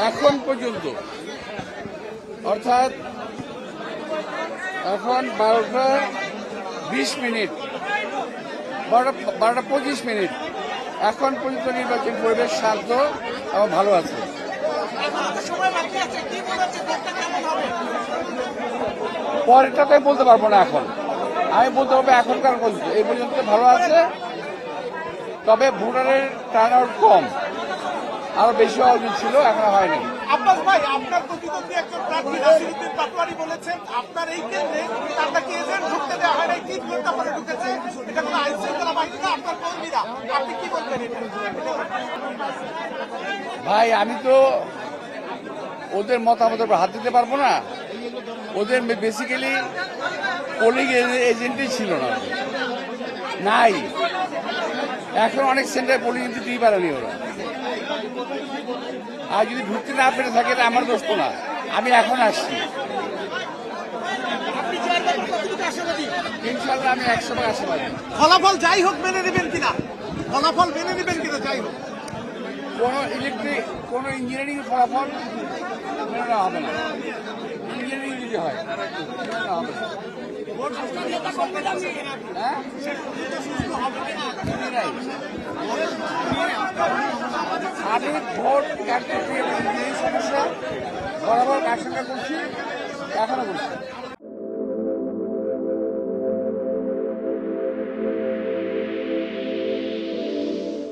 এখন পর্যন্ত অর্থাৎ এখন 12টা 20 মিনিট 12টা 25 মিনিট এখন পর্যন্ত নির্বাচন পরিবেশ শান্ত এবং ভালো আছে। পরেরটা তো বলতে পারবো না, এখন আমি বলতে পারবো এখনকার পর্যন্ত এই পর্যন্ত ভালো আছে। তবে ভোটারের টার্ন আউট কম, আরো বেশি হওয়া উচিত ছিল, এখনো হয়নি। আব্বাস ভাই, আপনার প্রতিদ্বন্দ্বী একজন প্রার্থী নাসিরউদ্দিন পাটোয়ারি বলেছেন আপনার এই কেন্দ্রে আপনাকে এজেন্ট ঢুকতে দেওয়া হয় না, 3 ঘন্টা পরে ঢুকেছে, এটা কোনো আইন শৃঙ্খলা বাহিনী না, আপনার কর্মীরা। আপনি কি বলবেন এটা? ভাই আমি তো ওদের মতামতের উপর হাত দিতে পারবো না। ওদের বেসিক্যালি পোলিং এজেন্টই ছিল না, নাই। এখন অনেক সেন্টারে পোলিং এজেন্ট দিতেই পারেনি ওরা। আর যদি ঢুকতে না পেরে থাকে এটা আমার দোষ না, আমি এখন আসছি। ইনশাল্লাহ আমি 100% আশাবাদী। ফলাফল যাই হোক মেনে নেবেন কিনা? ফলাফল মেনে নেবেন কিনা? যাই হোক, কোনো ইঞ্জিনিয়ারিং ফলাফল মেনে নেওয়া হবে না। ইঞ্জিনিয়ারিং যদি হয় মেনে নেওয়া হবে না। হ্যাঁ? আমি ভোট সমস্যা বরাবর কার সঙ্গে করছি, এখনো করছি।